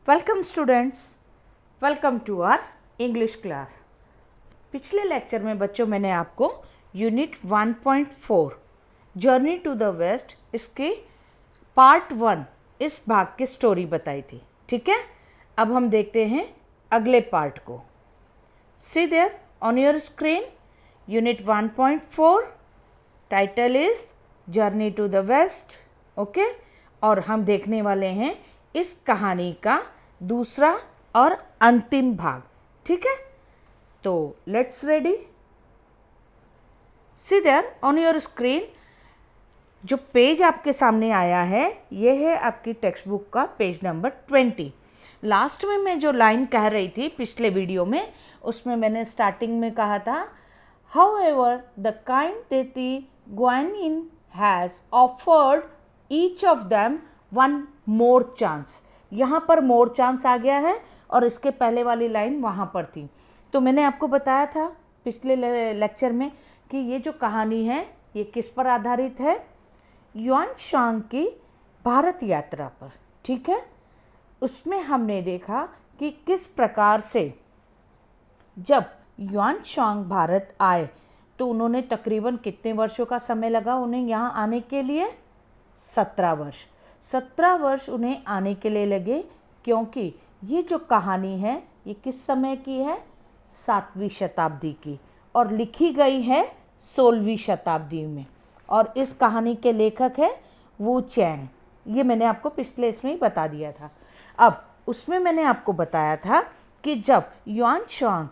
Welcome students, welcome to our English class. पिछले lecture में बच्चों मैंने आपको unit 1.4 journey to the west इसके पार्ट 1 इस भाग की स्टोरी बताई थी। ठीक है, अब हम देखते हैं अगले पार्ट को। See there on your screen unit 1.4 title is journey to the west. Okay, और हम देखने वाले हैं इस कहानी का दूसरा और अंतिम भाग। ठीक है, तो let's ready. See there on your screen, जो पेज आपके सामने आया है ये है आपकी टेक्स्ट बुक का पेज नंबर 20। लास्ट में मैं जो लाइन कह रही थी पिछले वीडियो में, उसमें मैंने स्टार्टिंग में कहा था, However, the kind Teti Guanyin has offered each of them one more chance। यहाँ पर more chance आ गया है और इसके पहले वाली लाइन वहाँ पर थी। तो मैंने आपको बताया था पिछले लेक्चर में कि ये जो कहानी है ये किस पर आधारित है, युआन शांग की भारत यात्रा पर। ठीक है, उसमें हमने देखा कि किस प्रकार से जब युआन शांग भारत आए तो उन्होंने तकरीबन कितने वर्षों का समय लगा उन्हें यहाँ आने के लिए? 17 वर्ष। 17 वर्ष उन्हें आने के लिए लगे, क्योंकि ये जो कहानी है ये किस समय की है? 7वीं शताब्दी की, और लिखी गई है 16वीं शताब्दी में। और इस कहानी के लेखक है वू चैंग। ये मैंने आपको पिछले इसमें ही बता दिया था। अब उसमें मैंने आपको बताया था कि जब युआन शांग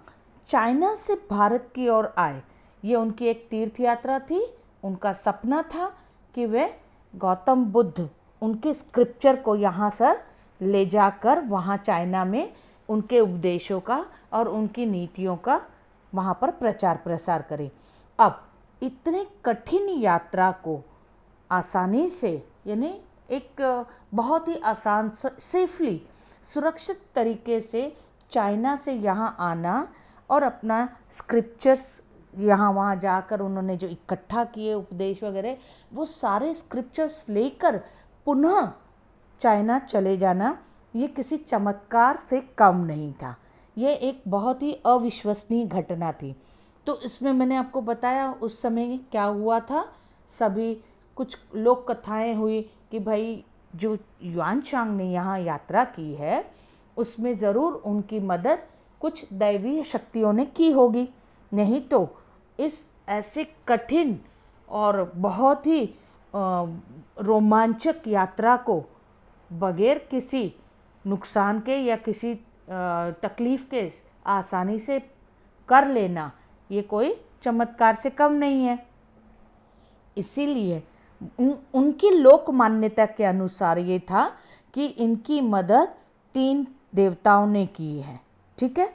चाइना से भारत की ओर आए, ये उनकी एक तीर्थ यात्रा थी। उनका सपना था कि वे गौतम बुद्ध उनके स्क्रिप्चर को यहाँ से ले जाकर वहाँ चाइना में उनके उपदेशों का और उनकी नीतियों का वहाँ पर प्रचार प्रसार करें। अब इतने कठिन यात्रा को आसानी से, यानी एक बहुत ही आसान सेफली सुरक्षित तरीके से चाइना से यहाँ आना और अपना स्क्रिप्चर्स यहाँ वहाँ जाकर उन्होंने जो इकट्ठा किए उपदेश वगैरह, वो सारे स्क्रिप्चर्स लेकर पुनः चाइना चले जाना, ये किसी चमत्कार से कम नहीं था। ये एक बहुत ही अविश्वसनीय घटना थी। तो इसमें मैंने आपको बताया उस समय क्या हुआ था। सभी कुछ लोक कथाएँ हुई कि भाई जो युआन शांग ने यहाँ यात्रा की है उसमें ज़रूर उनकी मदद कुछ दैवीय शक्तियों ने की होगी, नहीं तो इस ऐसे कठिन और बहुत ही रोमांचक यात्रा को बगैर किसी नुकसान के या किसी तकलीफ़ के आसानी से कर लेना ये कोई चमत्कार से कम नहीं है। इसीलिए उनकी लोक मान्यता के अनुसार ये था कि इनकी मदद 3 देवताओं ने की है। ठीक है,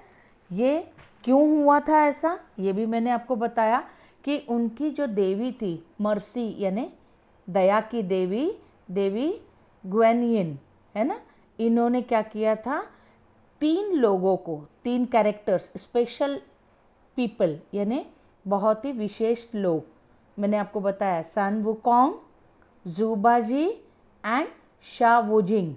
ये क्यों हुआ था ऐसा, ये भी मैंने आपको बताया कि उनकी जो देवी थी मर्सी, यानी दया की देवी, देवी ग्वेनियन है ना, इन्होंने क्या किया था, 3 लोगों को, 3 कैरेक्टर्स, स्पेशल पीपल यानी बहुत ही विशेष लोग, मैंने आपको बताया सन वुकोंग, जूबाजी एंड शा वुजिंग,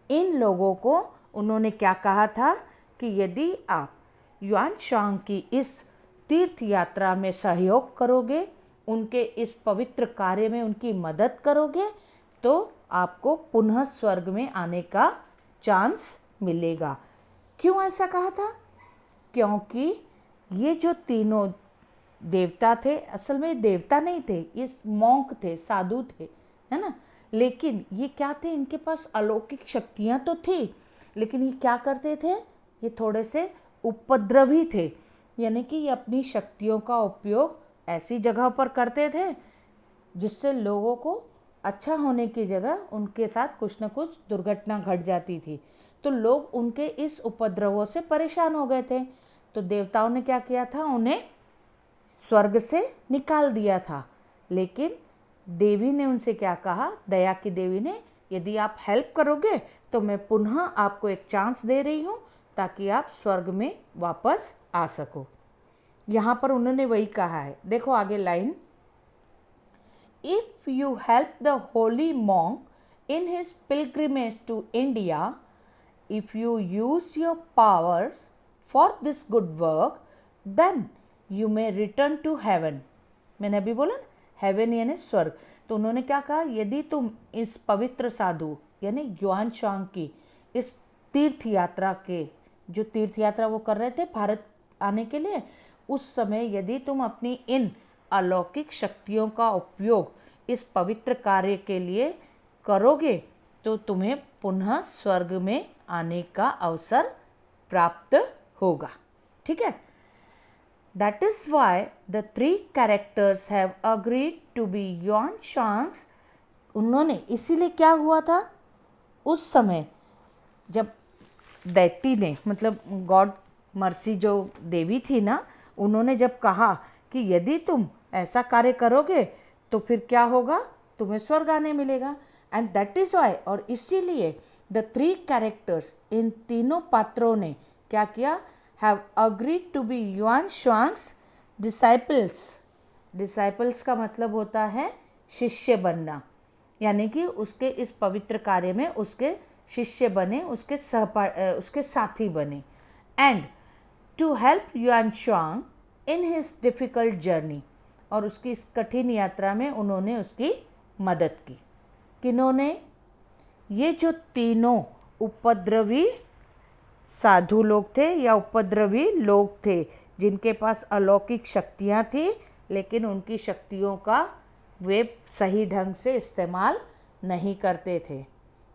इन लोगों को उन्होंने क्या कहा था कि यदि आप युआन शांग की इस तीर्थ यात्रा में सहयोग करोगे, उनके इस पवित्र कार्य में उनकी मदद करोगे, तो आपको पुनः स्वर्ग में आने का चांस मिलेगा। क्यों ऐसा कहा था? क्योंकि ये जो तीनों देवता थे, असल में देवता नहीं थे, ये मॉन्क थे, साधु थे, है ना, लेकिन ये क्या थे, इनके पास अलौकिक शक्तियाँ तो थी, लेकिन ये क्या करते थे, ये थोड़े से उपद्रवी थे, यानी कि ये अपनी शक्तियों का उपयोग ऐसी जगह पर करते थे जिससे लोगों को अच्छा होने की जगह उनके साथ कुछ न कुछ दुर्घटना घट जाती थी। तो लोग उनके इस उपद्रवों से परेशान हो गए थे। तो देवताओं ने क्या किया था, उन्हें स्वर्ग से निकाल दिया था। लेकिन देवी ने उनसे क्या कहा, दया की देवी ने, यदि आप हेल्प करोगे तो मैं पुनः आपको एक चांस दे रही हूँ ताकि आप स्वर्ग में वापस आ सको। यहाँ पर उन्होंने वही कहा है। देखो आगे line, if you help the holy monk in his pilgrimage to India if you use your powers for this good work then you may return to heaven. मैंने अभी बोला ना, हेवन यानी स्वर्ग। तो उन्होंने क्या कहा, यदि तुम इस पवित्र साधु यानी युआन शांग की इस तीर्थ यात्रा के, जो तीर्थ यात्रा वो कर रहे थे भारत आने के लिए, उस समय यदि तुम अपनी इन अलौकिक शक्तियों का उपयोग इस पवित्र कार्य के लिए करोगे तो तुम्हें पुनः स्वर्ग में आने का अवसर प्राप्त होगा। ठीक है। That is why the three characters have agreed to be Yuan Shangs। उन्होंने, इसीलिए क्या हुआ था उस समय जब दैती ने, मतलब गॉड मर्सी जो देवी थी ना, उन्होंने जब कहा कि यदि तुम ऐसा कार्य करोगे तो फिर क्या होगा, तुम्हें स्वर्ग आने मिलेगा। एंड दैट इज वाई, और इसीलिए द थ्री कैरेक्टर्स, इन तीनों पात्रों ने क्या किया, have agreed to be Xuanzang's disciples. Disciples का मतलब होता है शिष्य बनना, यानी कि उसके इस पवित्र कार्य में उसके शिष्य बने, उसके साथी बने। And to help Xuanzang in his difficult journey, और उसकी इस कठिन यात्रा में उन्होंने उसकी मदद की। किन्होंने, ये जो तीनों उपद्रवी साधु लोग थे या उपद्रवी लोग थे जिनके पास अलौकिक शक्तियाँ थी, लेकिन उनकी शक्तियों का वे सही ढंग से इस्तेमाल नहीं करते थे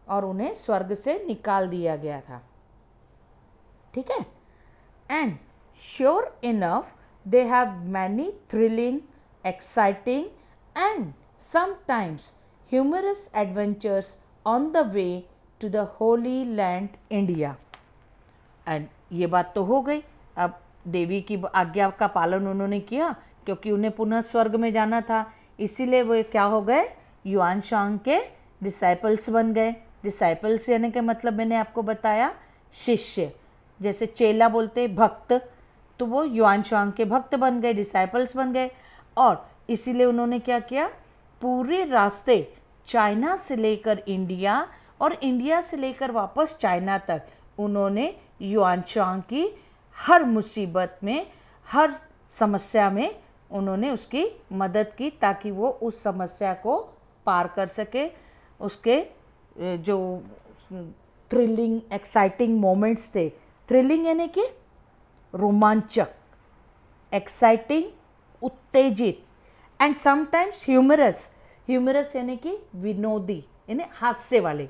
और उन्हें स्वर्ग से निकाल दिया गया था। ठीक है। And sure enough they have many thrilling, exciting and sometimes humorous adventures on the way to the holy land India. एंड ये बात तो हो गई, अब देवी की आज्ञा का पालन उन्होंने किया क्योंकि उन्हें पुनः स्वर्ग में जाना था, इसीलिए वो क्या हो गए, युआन शांग के डिसाइपल्स बन गए। डिसाइपल्स यानी कि मतलब मैंने आपको बताया शिष्य, जैसे चेला बोलते भक्त, तो वो युआन शांग के भक्त बन गए, डिसाइपल्स बन गए। और इसीलिए उन्होंने क्या किया, पूरे रास्ते चाइना से लेकर इंडिया और इंडिया से लेकर वापस चाइना तक उन्होंने युआन शांग की हर मुसीबत में, हर समस्या में उन्होंने उसकी मदद की ताकि वो उस समस्या को पार कर सके। उसके जो थ्रिलिंग एक्साइटिंग मोमेंट्स थे, थ्रिलिंग यानी कि रोमांचक, एक्साइटिंग उत्तेजित, एंड समटाइम्स ह्यूमरस, ह्यूमरस यानी कि विनोदी यानी हास्य वाले।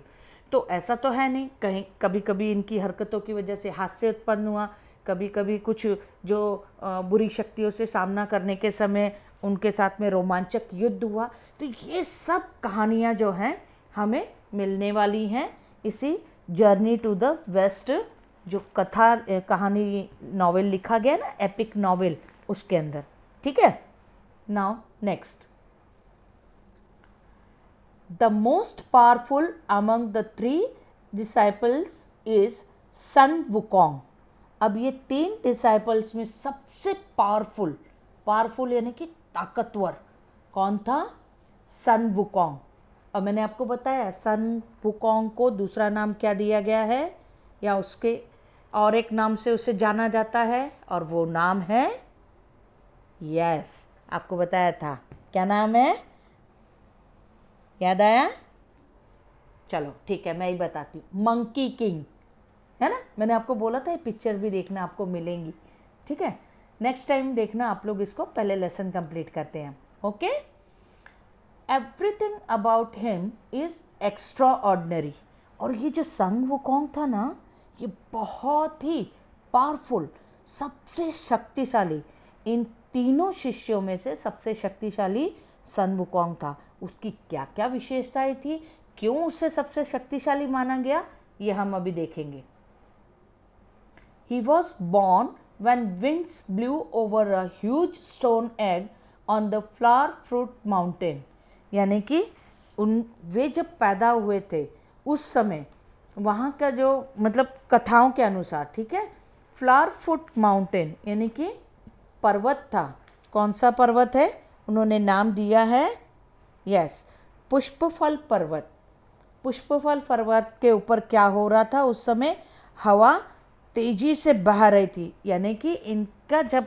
तो ऐसा तो है नहीं, कहीं कभी कभी इनकी हरकतों की वजह से हास्य उत्पन्न हुआ, कभी कभी कुछ जो बुरी शक्तियों से सामना करने के समय उनके साथ में रोमांचक युद्ध हुआ। तो ये सब कहानियाँ जो हैं हमें मिलने वाली हैं इसी जर्नी टू द वेस्ट, जो कथा कहानी नॉवेल लिखा गया ना, एपिक नॉवेल, उसके अंदर। ठीक है। Now next, the most powerful among the three disciples is Sun Wukong. अब ये तीन डिसाइपल्स में सबसे पावरफुल, पावरफुल यानी कि ताकतवर कौन था, सन वुकोंग। और मैंने आपको बताया सन वुकोंग को दूसरा नाम क्या दिया गया है, या उसके और एक नाम से उसे जाना जाता है, और वो नाम है, यस आपको बताया था, क्या नाम है, याद आया? चलो ठीक है, मैं ही बताती हूँ, मंकी किंग, है ना। मैंने आपको बोला था ये पिक्चर भी देखना, आपको मिलेंगी। ठीक है, नेक्स्ट टाइम देखना आप लोग इसको, पहले लेसन कंप्लीट करते हैं। Okay. Everything about him is extra ordinary. और ये जो सन वुकोंग था ना, ये बहुत ही पावरफुल, सबसे शक्तिशाली, इन तीनों शिष्यों में से सबसे शक्तिशाली सन वुकोंग था। उसकी क्या क्या विशेषताएं थी, क्यों उसे सबसे शक्तिशाली माना गया, ये हम अभी देखेंगे। He was born when winds blew over a huge stone egg on the flower fruit mountain। यानी कि वे जब पैदा हुए थे उस समय वहाँ का जो, मतलब कथाओं के अनुसार, ठीक है, फ्लावर फुट माउंटेन यानी कि पर्वत था। कौन सा पर्वत है, उन्होंने नाम दिया है, यस, पुष्पफल पर्वत। पुष्पफल पर्वत के ऊपर क्या हो रहा था उस समय, हवा तेजी से बह रही थी, यानी कि इनका जब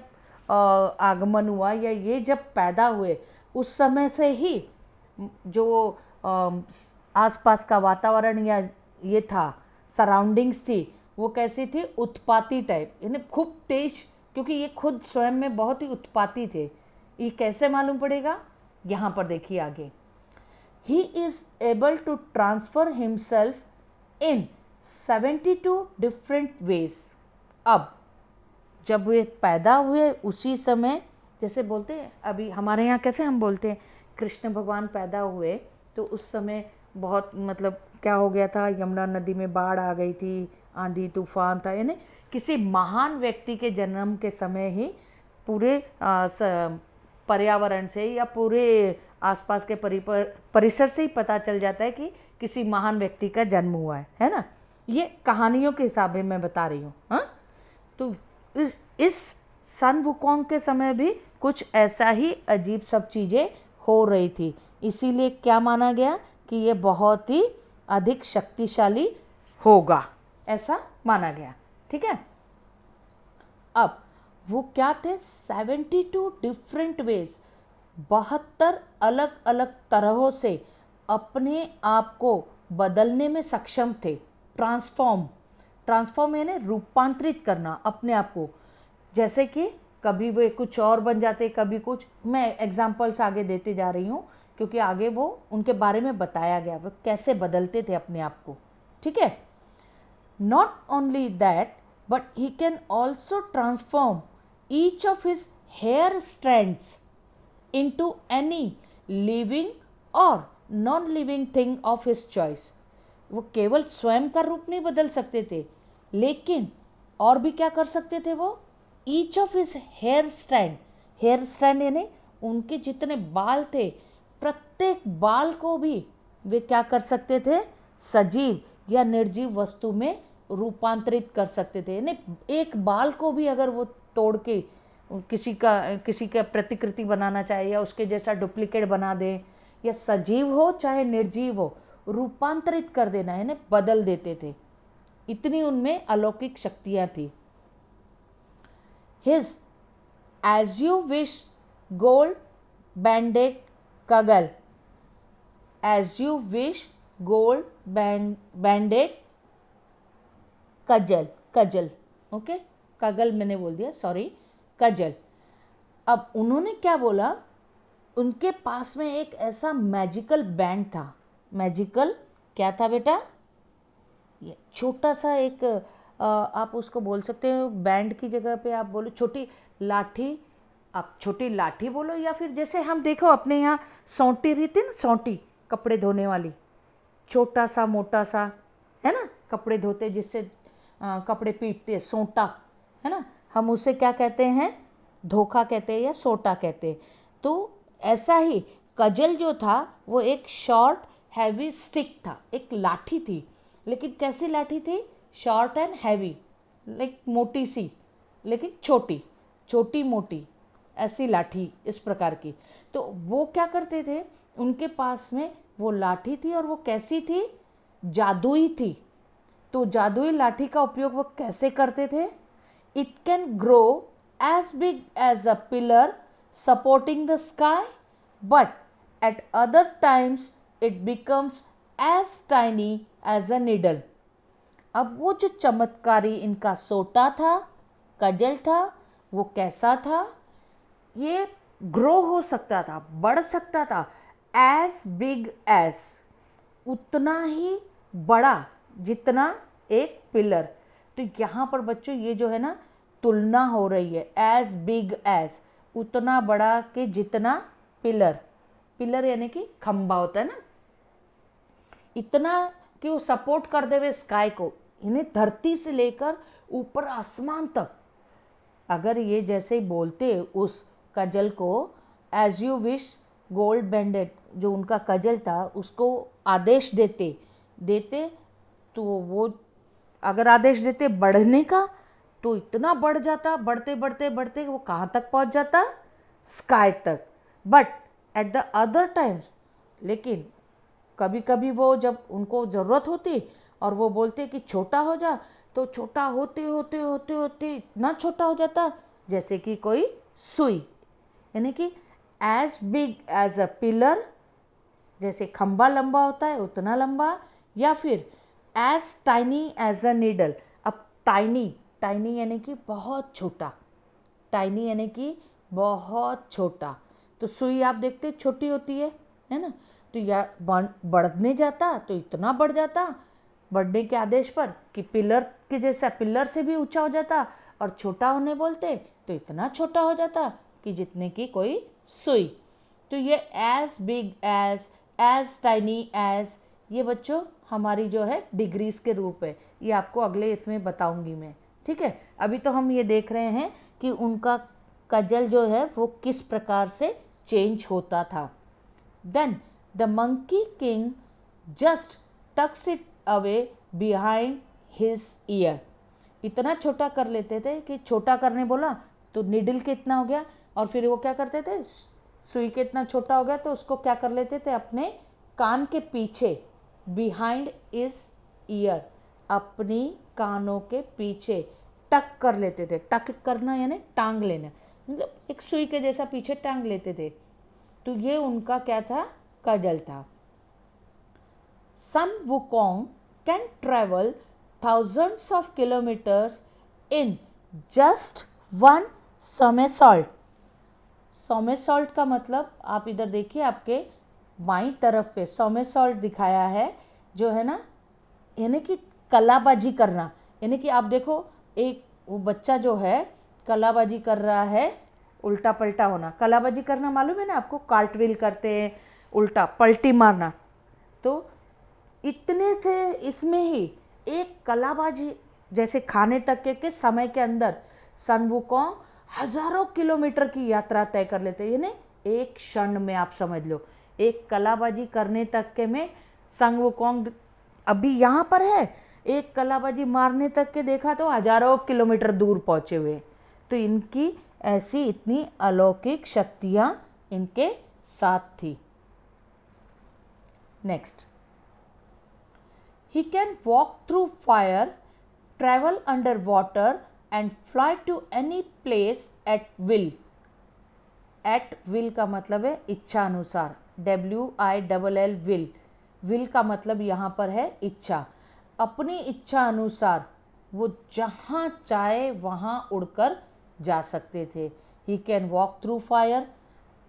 आगमन हुआ या ये जब पैदा हुए उस समय से ही जो आसपास का वातावरण या ये था, सराउंडिंग्स थी, वो कैसी थी, उत्पाती टाइप, यानी खूब तेज, क्योंकि ये खुद स्वयं में बहुत ही उत्पाती थे। ये कैसे मालूम पड़ेगा, यहाँ पर देखिए आगे, he is able to transfer himself in 72 different ways. अब जब वे पैदा हुए उसी समय, जैसे बोलते हैं अभी हमारे यहाँ कैसे हम बोलते हैं कृष्ण भगवान पैदा हुए, तो उस समय बहुत मतलब क्या हो गया था, यमुना नदी में बाढ़ आ गई थी, आंधी तूफान था, यानी किसी महान व्यक्ति के जन्म के समय ही पूरे पर्यावरण से या पूरे आसपास के परिसर से ही पता चल जाता है कि किसी महान व्यक्ति का जन्म हुआ है ना। ये कहानियों के हिसाब से मैं बता रही हूँ। हाँ, तो इस सन वुकोंग के समय भी कुछ ऐसा ही अजीब सब चीज़ें हो रही थी, इसीलिए क्या माना गया कि ये बहुत ही अधिक शक्तिशाली होगा, ऐसा माना गया। ठीक है, अब वो क्या थे, 72 डिफरेंट वेज, 72 अलग अलग तरहों से अपने आप को बदलने में सक्षम थे। ट्रांसफॉर्म यानी रूपांतरित करना अपने आप को, जैसे कि कभी वे कुछ और बन जाते, कभी कुछ, मैं एग्जाम्पल्स आगे देते जा रही हूँ क्योंकि आगे वो उनके बारे में बताया गया वो कैसे बदलते थे अपने आप को। ठीक है, not only that but he can also transform each of his hair strands into any living और non living thing of his choice. वो केवल स्वयं का रूप नहीं बदल सकते थे, लेकिन और भी क्या कर सकते थे वो, each of his hair strand यानी उनके जितने बाल थे, प्रत्येक बाल को भी वे क्या कर सकते थे, सजीव या निर्जीव वस्तु में रूपांतरित कर सकते थे। यानी एक बाल को भी अगर वो तोड़ के किसी का प्रतिकृति बनाना चाहे या उसके जैसा डुप्लीकेट बना दे, या सजीव हो चाहे निर्जीव हो, रूपांतरित कर देना है ना, बदल देते थे, इतनी उनमें अलौकिक शक्तियां थी। His as you wish gold banded cudgel, as you wish gold banded cudgel, okay, cudgel मैंने बोल दिया, सॉरी, कजल। अब उन्होंने क्या बोला, उनके पास में एक ऐसा मैजिकल बैंड था। मैजिकल क्या था बेटा, ये छोटा सा एक आप उसको बोल सकते हो बैंड की जगह पे आप बोलो छोटी लाठी, आप छोटी लाठी बोलो, या फिर जैसे हम देखो अपने यहाँ सौंटी रहती ना, सौंटी कपड़े धोने वाली, छोटा सा मोटा सा, है ना, कपड़े धोते जिससे कपड़े पीटते, सोंटा, है ना, हम उसे क्या कहते हैं, धोखा कहते हैं या सोटा कहते हैं। तो ऐसा ही कजल जो था वो एक शॉर्ट हैवी स्टिक था, एक लाठी थी, लेकिन कैसी लाठी थी, शॉर्ट एंड हैवी, लाइक मोटी सी लेकिन छोटी मोटी, ऐसी लाठी इस प्रकार की। तो वो क्या करते थे, उनके पास में वो लाठी थी और वो कैसी थी, जादुई थी। तो जादुई लाठी का उपयोग वो कैसे करते थे, it can grow as big as a pillar supporting the sky, but at other times it becomes as tiny as a needle. अब वो जो चमत्कारी इनका सोटा था, कजल था, वो कैसा था, ये ग्रो हो सकता था, बढ़ सकता था, एज बिग एज, उतना ही बड़ा जितना एक पिलर। तो यहाँ पर बच्चों ये जो है ना तुलना हो रही है, एज बिग एज, उतना बड़ा कि जितना पिलर यानी कि खंबा होता है ना, इतना कि वो सपोर्ट कर देवे स्काई को, इन्हें धरती से लेकर ऊपर आसमान तक। अगर ये जैसे ही बोलते उस कजल को, एज यू विश गोल्ड बैंडेड, जो उनका कजल था उसको आदेश देते तो वो अगर आदेश देते बढ़ने का, तो इतना बढ़ जाता, बढ़ते बढ़ते बढ़ते वो कहाँ तक पहुँच जाता, स्काई तक। But at the other times, लेकिन कभी कभी वो जब उनको ज़रूरत होती और वो बोलते कि छोटा हो जा, तो छोटा होते होते होते होते इतना छोटा हो जाता जैसे कि कोई सुई, यानी कि as big as a pillar, जैसे खंबा लंबा होता है उतना लंबा, या फिर as tiny as a needle. अब टाइनी, टाइनी यानी कि बहुत छोटा, टाइनी यानी कि बहुत छोटा। तो सुई आप देखते छोटी होती है ना, तो या बढ़ने जाता तो इतना बढ़ जाता बढ़ने के आदेश पर कि पिलर के जैसा, पिलर से भी ऊंचा हो जाता, और छोटा होने बोलते तो इतना छोटा हो जाता कि जितने की कोई सुई। तो ये as big as tiny as, ये बच्चों हमारी जो है डिग्रीज के रूप है, ये आपको अगले इसमें बताऊंगी मैं, ठीक है। अभी तो हम ये देख रहे हैं कि उनका कजल जो है वो किस प्रकार से चेंज होता था। Then the monkey king just tucks it away behind his ear. इतना छोटा कर लेते थे कि छोटा करने बोला तो निडल के इतना हो गया, और फिर वो क्या करते थे, सुई के इतना छोटा हो गया तो उसको क्या कर लेते थे, अपने कान के पीछे, बिहाइंड इज ईयर, अपनी कानों के पीछे टक कर लेते थे। टक करना यानी टांग लेना, मतलब एक सुई के जैसा पीछे टांग लेते थे। तो ये उनका क्या था, काजल था। सन Wukong can travel thousands of kilometers in just one somersault। सोमेसॉल्ट का मतलब आप इधर देखिए, आपके बाईं तरफ पे सोमेसॉल्ट दिखाया है, जो है ना, यानी कि कलाबाजी करना। यानी कि आप देखो, एक वो बच्चा जो है कलाबाजी कर रहा है, उल्टा पलटा होना। कलाबाजी करना मालूम है ना आपको, कार्टविल करते हैं, उल्टा पलटी मारना। तो इतने से इसमें ही एक कलाबाजी, जैसे खाने तक के समय के अंदर सन वुकोंग हजारों किलोमीटर की यात्रा तय कर लेते हैं, यानी एक क्षण में आप समझ लो, एक कलाबाजी करने तक के में सन वुकोंग अभी यहाँ पर है, एक कलाबाजी मारने तक के देखा तो हजारों किलोमीटर दूर पहुँचे हुए। तो इनकी ऐसी इतनी अलौकिक शक्तियाँ इनके साथ थी। Next, he can walk through fire, travel under water and fly to any place at will। at will का मतलब है इच्छा अनुसार, WILL will, will का मतलब यहाँ पर है इच्छा। अपनी इच्छा अनुसार वो जहाँ चाहे वहाँ उड़कर जा सकते थे। he can walk through fire,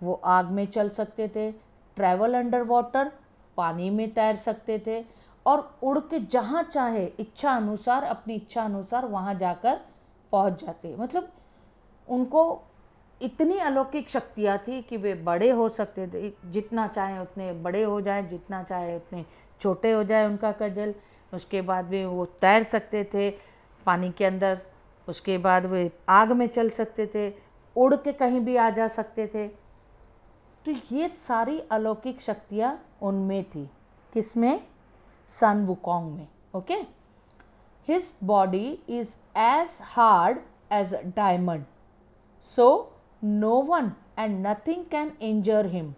वो आग में चल सकते थे। travel under water, पानी में तैर सकते थे। और उड़ के जहाँ चाहे इच्छा अनुसार, अपनी इच्छा अनुसार वहाँ जाकर पहुँच जाते। मतलब उनको इतनी अलौकिक शक्तियाँ थी कि वे बड़े हो सकते थे, जितना चाहे उतने बड़े हो जाए, जितना चाहे उतने छोटे हो जाए उनका कजल। उसके बाद भी वो तैर सकते थे पानी के अंदर, उसके बाद वे आग में चल सकते थे, उड़ के कहीं भी आ जा सकते थे। तो ये सारी अलौकिक शक्तियाँ उनमें थी। किसमें? सन वुकोंग में। Okay, his body is as hard as a diamond, so no one and nothing can injure him.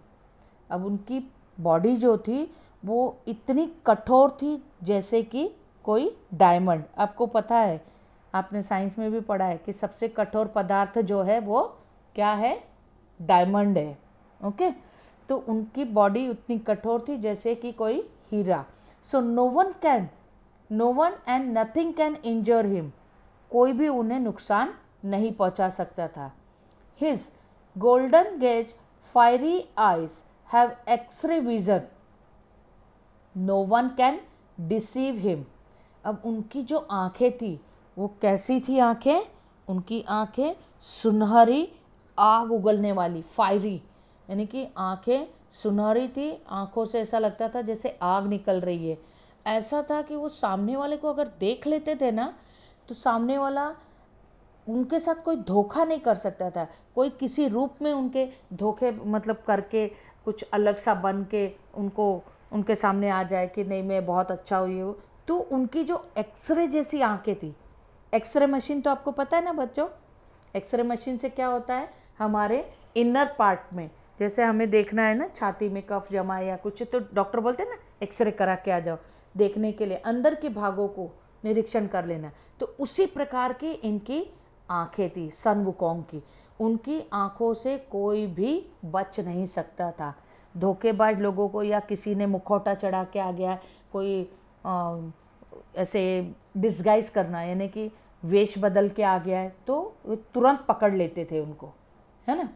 अब उनकी बॉडी जो थी वो इतनी कठोर थी जैसे कि कोई डायमंड। आपको पता है, आपने साइंस में भी पढ़ा है कि सबसे कठोर पदार्थ जो है वो क्या है, डायमंड है। ओके, तो उनकी बॉडी उतनी कठोर थी जैसे कि कोई हीरा। So no one and nothing can injure him, कोई भी उन्हें नुकसान नहीं पहुंचा सकता था। His golden gaze fiery eyes have x-ray vision, no one can deceive him. अब उनकी जो आंखें थी वो कैसी थी आंखें? उनकी आंखें सुनहरी, आग उगलने वाली, फायरी, यानी कि आंखें सुनहरी थी। आंखों से ऐसा लगता था जैसे आग निकल रही है। ऐसा था कि वो सामने वाले को अगर देख लेते थे ना, तो सामने वाला उनके साथ कोई धोखा नहीं कर सकता था। कोई किसी रूप में उनके धोखे मतलब करके कुछ अलग सा बन के उनको उनके सामने आ जाए कि नहीं मैं बहुत अच्छा हुई हूँ। तो उनकी जो एक्सरे जैसी आंखें थी, एक्सरे मशीन तो आपको पता है ना बच्चों, एक्सरे मशीन से क्या होता है, हमारे इनर पार्ट में जैसे हमें देखना है ना, छाती में कफ जमा है या कुछ, तो डॉक्टर बोलते हैं ना एक्सरे करा के आ जाओ देखने के लिए, अंदर के भागों को निरीक्षण कर लेना। तो उसी प्रकार की इनकी आंखें थी सन वुकोंग की। उनकी आंखों से कोई भी बच नहीं सकता था। धोखेबाज लोगों को, या किसी ने मुखौटा चढ़ा के आ गया, कोई ऐसे डिस्गाइज करना यानी कि वेश बदल के आ गया है, तो वे तुरंत पकड़ लेते थे उनको, है ना।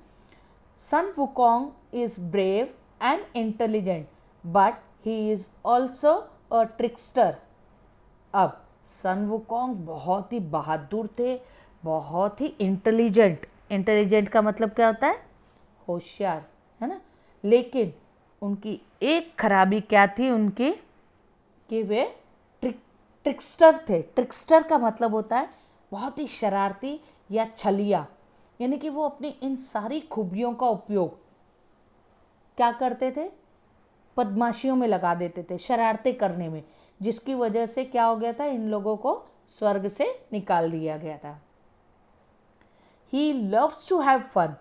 Sun Wukong is brave and intelligent but he is also a trickster. अब सन वुकोंग बहुत ही बहादुर थे, बहुत ही इंटेलिजेंट। इंटेलिजेंट का मतलब क्या होता है? होशियार, है ना। लेकिन उनकी एक खराबी क्या थी उनकी, कि वे ट्रिक्स्टर थे। ट्रिक्स्टर का मतलब होता है बहुत ही शरारती या छलिया, यानी कि वो अपनी इन सारी खूबियों का उपयोग क्या करते थे? बदमाशियों में लगा देते थे, शरारतें करने में, जिसकी वजह से क्या हो गया था, इन लोगों को स्वर्ग से निकाल दिया गया था। He loves to have fun.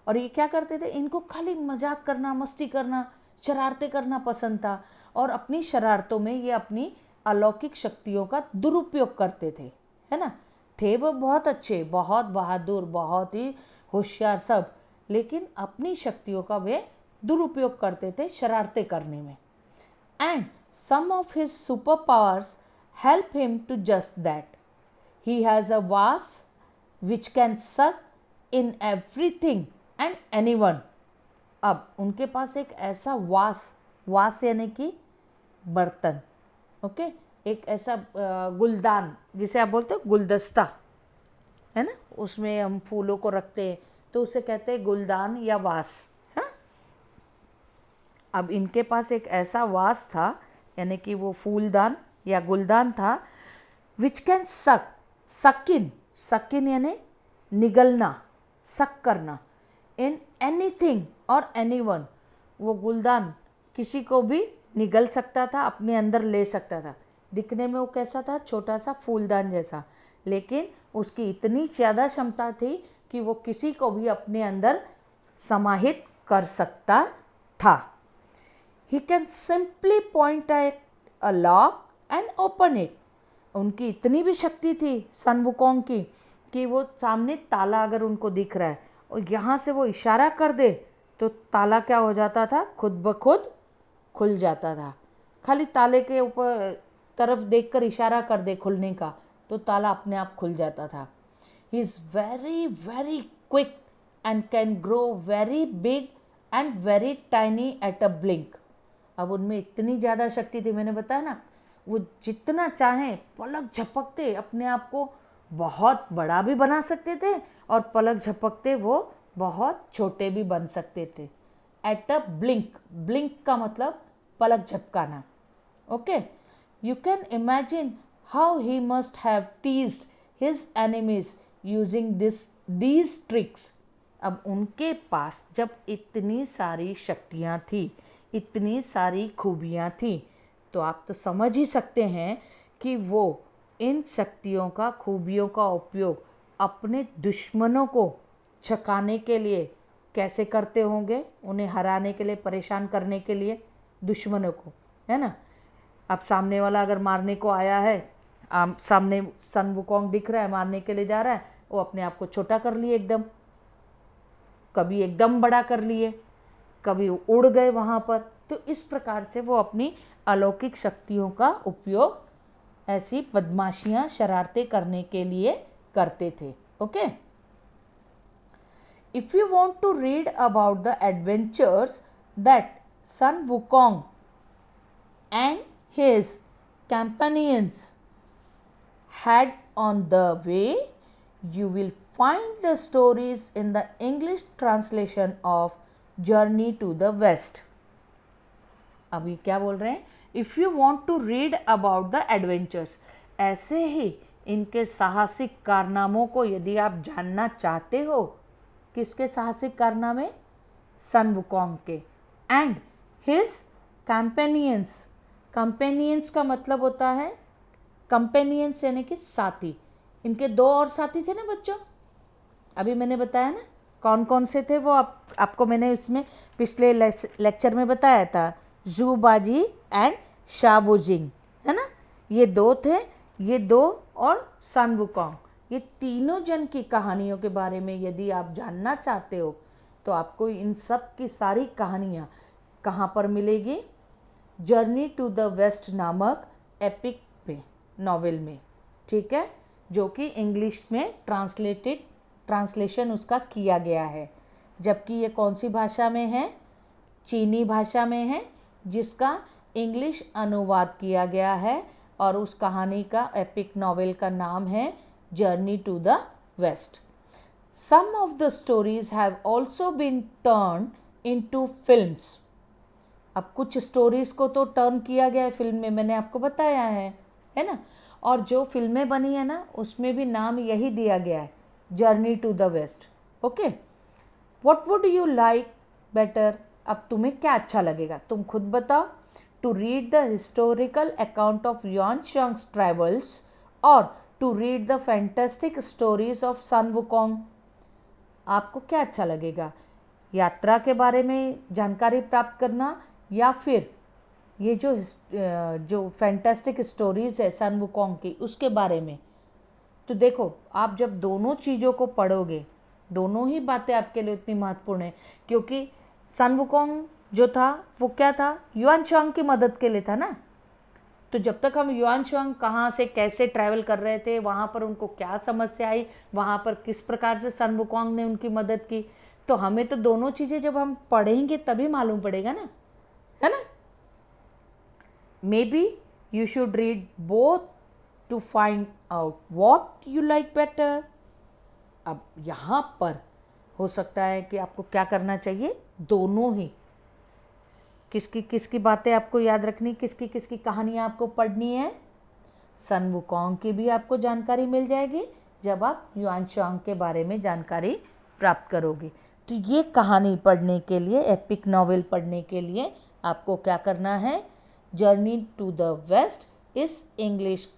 और ये क्या करते थे? इनको खाली मजाक करना, मस्ती करना, शरारतें करना पसंद था। और अपनी शरारतों में ये अपनी अलौकिक शक्तियों का दुरुपयोग करते थे, है ना। थे वो बहुत अच्छे, बहुत बहादुर, बहुत ही होशियार सब, लेकिन अपनी शक्तियों का वे दुरुपयोग करते थे शरारतें करने में। And some of his super powers help him to just that. He has a vase which can सक इन एवरीथिंग एंड एनीवन। अब उनके पास एक ऐसा वास यानी कि बर्तन, ओके, एक ऐसा गुलदान, जिसे आप बोलते हो गुलदस्ता, है ना, उसमें हम फूलों को रखते हैं, तो उसे कहते हैं गुलदान या वास। हाँ, अब इनके पास एक ऐसा वास था, यानी कि वो फूलदान या गुलदान था, विच कैन सक इन यानी निगलना, सक करना, इन एनीथिंग और एनीवन। वो गुलदान किसी को भी निगल सकता था, अपने अंदर ले सकता था। दिखने में वो कैसा था? छोटा सा फूलदान जैसा, लेकिन उसकी इतनी ज़्यादा क्षमता थी कि वो किसी को भी अपने अंदर समाहित कर सकता था। He can simply point at a lock and open it. उनकी इतनी भी शक्ति थी सन वुकोंग की कि वो सामने ताला अगर उनको दिख रहा है और यहाँ से वो इशारा कर दे तो ताला क्या हो जाता था? खुद ब खुद खुल जाता था। खाली ताले के ऊपर तरफ देखकर इशारा कर दे खुलने का, तो ताला अपने आप खुल जाता था। He is very very quick and can grow very big and very tiny at a blink. अब उनमें इतनी ज़्यादा शक्ति थी, मैंने बताया ना, वो जितना चाहें पलक झपकते अपने आप को बहुत बड़ा भी बना सकते थे और पलक झपकते वो बहुत छोटे भी बन सकते थे। एट अ ब्लिंक, ब्लिंक का मतलब पलक झपकाना, okay. You can imagine how he must have teased his enemies using these tricks. अब उनके पास जब इतनी सारी शक्तियाँ थी, इतनी सारी खूबियाँ थी, तो आप तो समझ ही सकते हैं कि वो इन शक्तियों का, खूबियों का उपयोग अपने दुश्मनों को छकाने के लिए कैसे करते होंगे, उन्हें हराने के लिए, परेशान करने के लिए दुश्मनों को, है ना। अब सामने वाला अगर मारने को आया है, सामने सन वुकोंग दिख रहा है, मारने के लिए जा रहा है, वो अपने आप को छोटा कर लिए एकदम, कभी एकदम बड़ा कर लिए, कभी उड़ गए वहाँ पर। तो इस प्रकार से वो अपनी अलौकिक शक्तियों का उपयोग ऐसी बदमाशियाँ, शरारतें करने के लिए करते थे, okay. If you want to read about the adventures that Sun Wukong and his companions had on the way, you will find the stories in the English translation of Journey to the West. अभी क्या बोल रहे हैं? If you want to read about the adventures, ऐसे ही इनके साहसिक कारनामों को यदि आप जानना चाहते हो, किसके साहसिक कारनामे? सन वुकोंग के। एंड हिज कंपेनियंस, कंपेनियंस का मतलब होता है, कंपेनियंस यानी कि साथी। इनके दो और साथी थे ना बच्चों, अभी मैंने बताया ना कौन कौन से थे वो, आपको मैंने इसमें पिछले लेक्चर में बताया था, जूबाजी एंड शावोजिंग, है ना, ये दो थे, ये दो और सन वुकोंग, ये तीनों जन की कहानियों के बारे में यदि आप जानना चाहते हो तो आपको इन सब की सारी कहानियाँ कहाँ पर मिलेगी? जर्नी टू द वेस्ट नामक एपिक पे नॉवेल में, ठीक है, जो कि इंग्लिश में ट्रांसलेशन उसका किया गया है। जबकि ये कौन सी भाषा में है? चीनी भाषा में है, जिसका इंग्लिश अनुवाद किया गया है और उस कहानी का एपिक नॉवेल का नाम है journey to the west. Some of the stories have also been turn into films. अब कुछ स्टोरीज को तो टर्न किया गया है फिल्म में, मैंने आपको बताया है ना, और जो फिल्में बनी है ना उसमें भी नाम यही दिया गया है, journey to the west. Okay, what would you like better? अब तुम्हें क्या अच्छा लगेगा, तुम खुद बताओ। To read the historical account of Xuanzang's travels और to read the fantastic stories of Sun Wukong? आपको क्या अच्छा लगेगा, यात्रा के बारे में जानकारी प्राप्त करना या फिर ये जो फैंटास्टिक स्टोरीज़ है सन वुकोंग की उसके बारे में? तो देखो, आप जब दोनों चीज़ों को पढ़ोगे, दोनों ही बातें आपके लिए उतनी महत्वपूर्ण है, क्योंकि सन वुकोंग जो था वो क्या था? युआन चांग की मदद के लिए था ना। तो जब तक हम युआन चांग कहाँ से कैसे ट्रैवल कर रहे थे, वहाँ पर उनको क्या समस्या आई, वहाँ पर किस प्रकार से सन वुकोंग ने उनकी मदद की, तो हमें तो दोनों चीज़ें जब हम पढ़ेंगे तभी मालूम पड़ेगा ना, है ना। Maybe you should read both to find out what you like better. अब यहाँ पर हो सकता है कि आपको क्या करना चाहिए, दोनों ही, किसकी किसकी बातें आपको याद रखनी, किसकी किसकी कहानियाँ आपको पढ़नी है। सन वुकोंग की भी आपको जानकारी मिल जाएगी जब आप युआन चांग के बारे में जानकारी प्राप्त करोगे। तो ये कहानी पढ़ने के लिए, एपिक नॉवेल पढ़ने के लिए आपको क्या करना है? जर्नी टू द वेस्ट इस इंग्लिश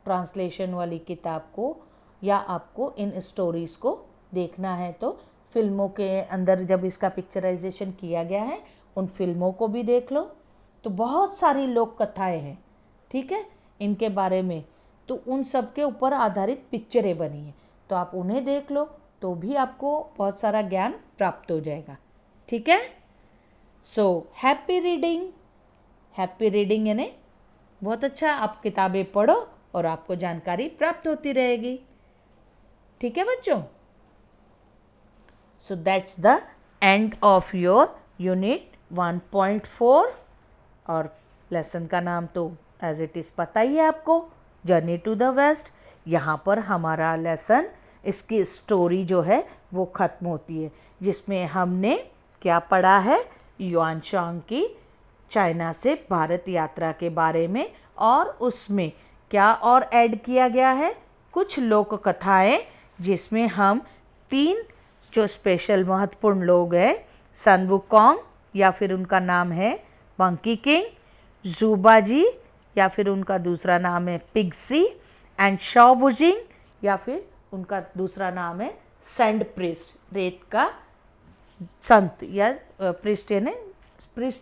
ट्रांसलेशन वाली किताब को या आपको इन स्टोरीज़ को देखना है तो फिल्मों के अंदर जब इसका पिक्चराइजेशन किया गया है उन फिल्मों को भी देख लो। तो बहुत सारी लोक कथाएँ हैं, ठीक है, इनके बारे में, तो उन सब के ऊपर आधारित पिक्चरें बनी हैं, तो आप उन्हें देख लो तो भी आपको बहुत सारा ज्ञान प्राप्त हो जाएगा, ठीक है। So happy reading. Happy reading यानी बहुत अच्छा, आप किताबें पढ़ो और आपको जानकारी प्राप्त होती रहेगी, ठीक है बच्चों। So that's the end of your unit 1.4 और लेसन का नाम तो एज इट इज़ पता ही है आपको, जर्नी टू द वेस्ट। यहाँ पर हमारा लेसन, इसकी स्टोरी जो है वो ख़त्म होती है, जिसमें हमने क्या पढ़ा है? युआन चांग की चाइना से भारत यात्रा के बारे में, और उसमें क्या और ऐड किया गया है? कुछ लोक कथाएँ, जिसमें हम 3 जो स्पेशल महत्वपूर्ण लोग हैं, सन वुकोंग या फिर उनका नाम है मंकी किंग, ज़ुबाजी या फिर उनका दूसरा नाम है पिग्सी, एंड शाओवुजिंग या फिर उनका दूसरा नाम है सैंड प्रिस्ट, रेत का संत या प्रिस्ट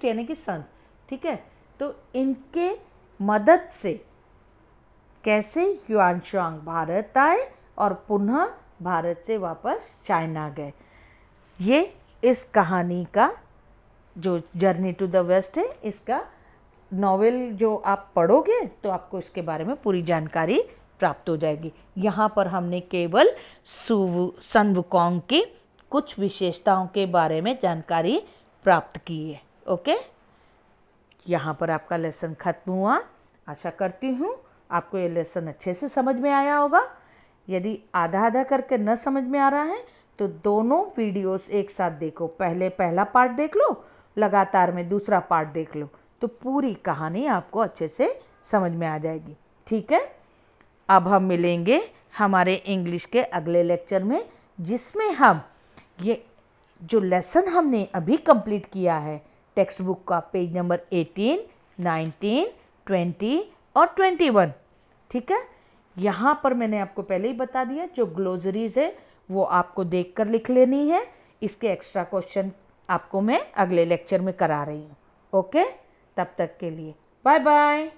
यानी कि संत, ठीक है। तो इनके मदद से कैसे युआन चांग भारत आए और पुनः भारत से वापस चाइना गए, ये इस कहानी का जो जर्नी टू द वेस्ट है, इसका नॉवेल जो आप पढ़ोगे तो आपको इसके बारे में पूरी जानकारी प्राप्त हो जाएगी। यहाँ पर हमने केवल सन वुकोंग की कुछ विशेषताओं के बारे में जानकारी प्राप्त की है। ओके, यहाँ पर आपका लेसन खत्म हुआ। आशा करती हूँ आपको ये लेसन अच्छे से समझ में आया होगा। यदि आधा आधा करके न समझ में आ रहा है तो दोनों वीडियोस एक साथ देखो, पहले पहला पार्ट देख लो, लगातार में दूसरा पार्ट देख लो, तो पूरी कहानी आपको अच्छे से समझ में आ जाएगी, ठीक है। अब हम मिलेंगे हमारे इंग्लिश के अगले लेक्चर में, जिसमें हम ये जो लेसन हमने अभी कंप्लीट किया है टेक्स्ट बुक का, पेज नंबर 18, 19, 20 और 21, ठीक है। यहाँ पर मैंने आपको पहले ही बता दिया, जो ग्लोसरीज है वो आपको देखकर लिख लेनी है। इसके एक्स्ट्रा क्वेश्चन आपको मैं अगले लेक्चर में करा रही हूँ। ओके, तब तक के लिए बाय बाय।